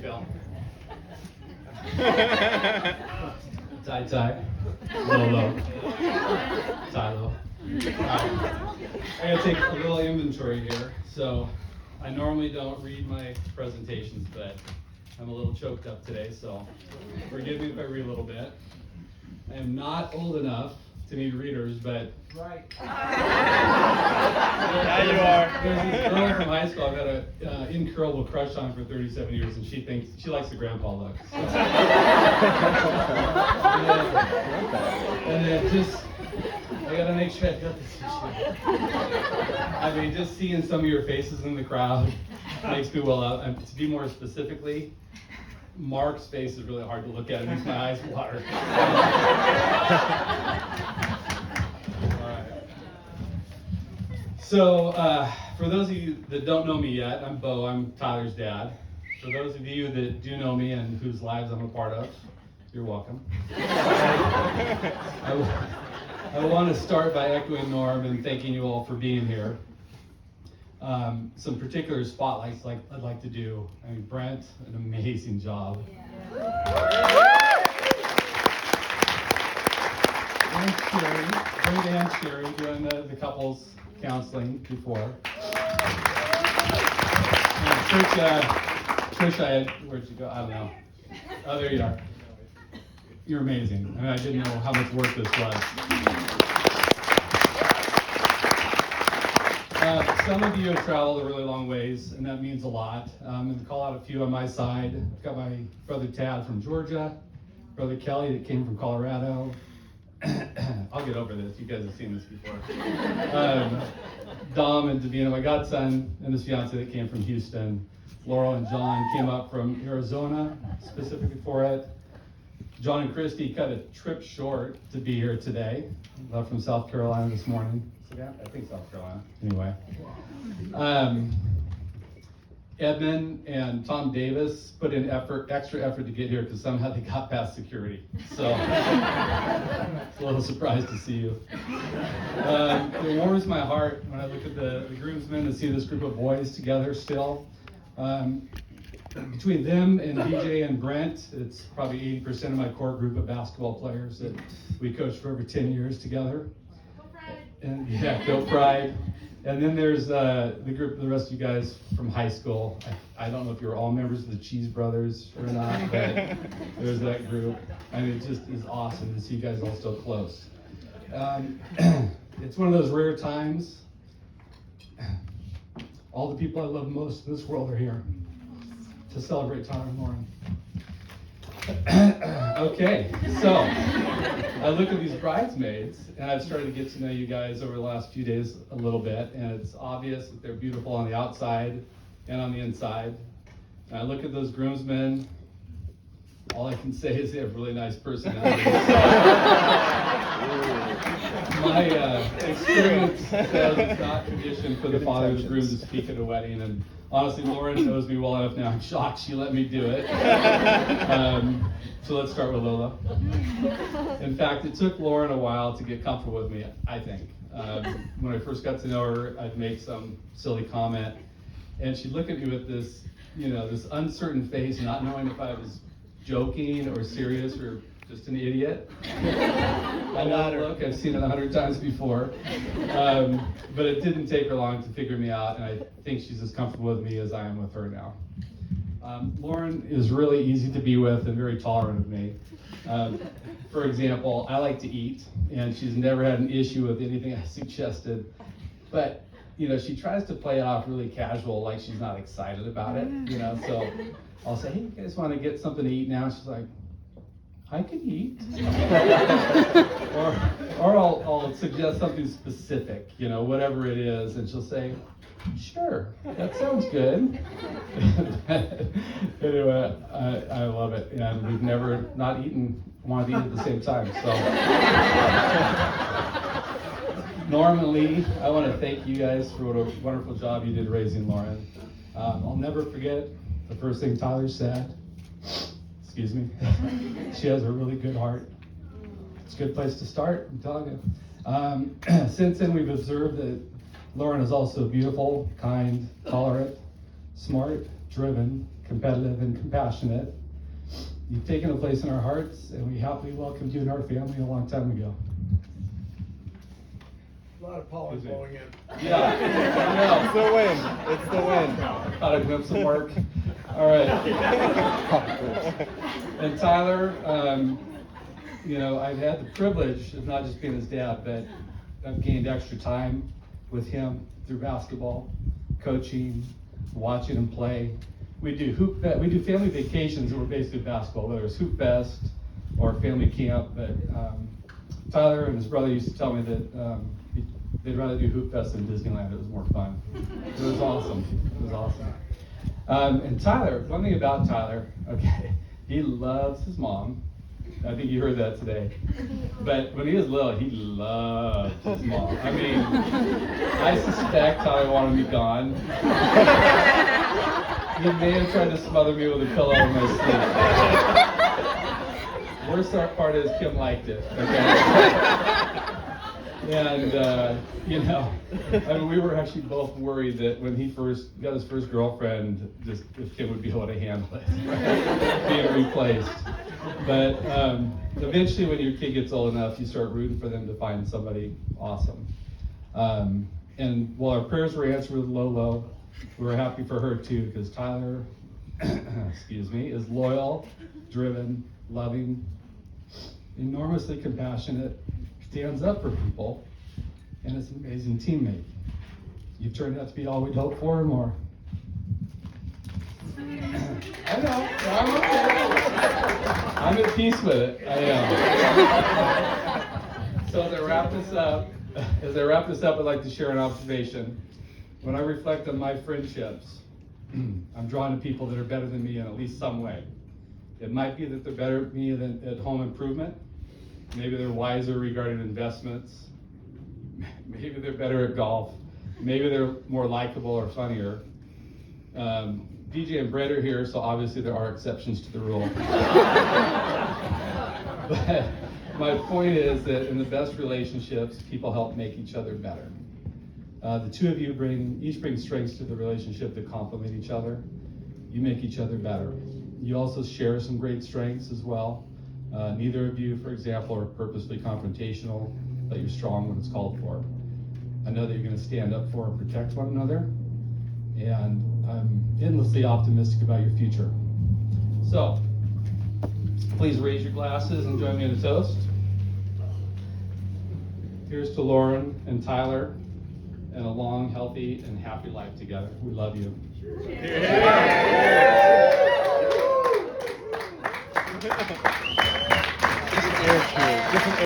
Phil. Tie. Low. Tie-low. I gotta take a little inventory here. So I normally don't read my presentations, but I'm a little choked up today, so forgive me if I read a little bit. I am not old enough to need readers, but right. Yeah, you are. There's this girl from high school I've had an incurable crush on for 37 years, and she likes the grandpa look. So. and then just, I gotta make sure I got this issue. I mean, just seeing some of your faces in the crowd makes me well up. And to be more specifically, Mark's face is really hard to look at. It makes my eyes water. All right. So, for those of you that don't know me yet, I'm Bo. I'm Tyler's dad. For those of you that do know me and whose lives I'm a part of, you're welcome. I want to start by echoing Norm and thanking you all for being here. Some particular spotlights I'd like to do. I mean, Brent, an amazing job. And Sherry doing the couples counseling before. And Trisha, where'd you go? I don't know. Oh, there you are. You're amazing. I mean, I didn't know how much work this was. Some of you have traveled a really long ways, and that means a lot. And to call out a few on my side, I've got my brother Tad from Georgia, brother Kelly that came from Colorado. I'll get over this. You guys have seen this before. Dom and Davina, my godson, and his fiance that came from Houston. Laurel and John came up from Arizona specifically for it. John and Christy cut a trip short to be here today. Left from South Carolina this morning. I think South Carolina. Anyway. Edmund and Tom Davis put in extra effort to get here because somehow they got past security. So it's a little surprised to see you. It warms my heart when I look at the groomsmen and see this group of boys together still. Between them and DJ and Brent, it's probably 80% of my core group of basketball players that we coached for over 10 years together. Go Pride! And yeah, go Pride. And then there's the group, the rest of you guys from high school. I don't know if you're all members of the Cheese Brothers or not, but there's that group. I mean, it just is awesome to see you guys all still close. It's one of those rare times. All the people I love most in this world are here to celebrate Tyler and Lauren. Okay, so I look at these bridesmaids, and I've started to get to know you guys over the last few days a little bit, and it's obvious that they're beautiful on the outside and on the inside. And I look at those groomsmen, all I can say is they have really nice personalities. My experience says it's not tradition for the father of the groom to speak at a wedding, and honestly, Lauren knows me well enough now. I'm shocked she let me do it. So let's start with Lola. In fact, it took Lauren a while to get comfortable with me, I think. When I first got to know her, I'd make some silly comment, and she'd look at me with this, this uncertain face, not knowing if I was joking or serious or just an idiot. I know that look, I've seen it 100 times before. But it didn't take her long to figure me out, and I think she's as comfortable with me as I am with her now. Lauren is really easy to be with and very tolerant of me. For example, I like to eat, and she's never had an issue with anything I suggested. But, she tries to play it off really casual, like she's not excited about it, so I'll say, hey, you guys want to get something to eat now? She's like, I can eat. or I'll suggest something specific, whatever it is, and she'll say, sure, that sounds good. Anyway, I love it, and we've never not wanted to eat at the same time. So, Norm and Lee, I want to thank you guys for what a wonderful job you did raising Lauren. I'll never forget the first thing Tyler said. Excuse me. She has a really good heart. It's a good place to start, I'm telling you. Since then, we've observed that Lauren is also beautiful, kind, tolerant, smart, driven, competitive, and compassionate. You've taken a place in our hearts, and we happily welcomed you in our family a long time ago. A lot of pollen blowing in. Yeah, I know. It's the wind. It's the wind. Caught a glimpse of Mark. All right. And Tyler, I've had the privilege of not just being his dad, but I've gained extra time with him through basketball, coaching, watching him play. We do family vacations that were basically basketball, whether it's Hoop Fest or family camp. But Tyler and his brother used to tell me that they'd rather do Hoop Fest than Disneyland. It was more fun. It was awesome. It was awesome. And Tyler, one thing about Tyler, okay, he loves his mom. I think you heard that today. But when he was little, he loved his mom. I mean, I suspect Tyler wanted me gone. He may have tried to smother me with a pillow in my sleep. Worst part is Kim liked it, okay? And, we were actually both worried that when he first got his first girlfriend, just if Kim would be able to handle it, right? Being replaced. But eventually when your kid gets old enough, you start rooting for them to find somebody awesome. And while our prayers were answered with Lolo, we were happy for her too, because Tyler, is loyal, driven, loving, enormously compassionate, stands up for people, and is an amazing teammate. You've turned out to be all we'd hoped for and more. I know, I'm okay. I'm at peace with it, I am. So as I wrap this up, I'd like to share an observation. When I reflect on my friendships, I'm drawn to people that are better than me in at least some way. It might be that they're better at me at home improvement. Maybe they're wiser regarding investments. Maybe they're better at golf. Maybe they're more likable or funnier. DJ and Brett are here, so obviously there are exceptions to the rule. But my point is that in the best relationships, people help make each other better. The two of you each bring strengths to the relationship that complement each other. You make each other better. You also share some great strengths as well. Neither of you, for example, are purposely confrontational, but you're strong when it's called for. I know that you're going to stand up for and protect one another, and I'm endlessly optimistic about your future. So, please raise your glasses and join me in a toast. Here's to Lauren and Tyler, and a long, healthy, and happy life together. We love you. Different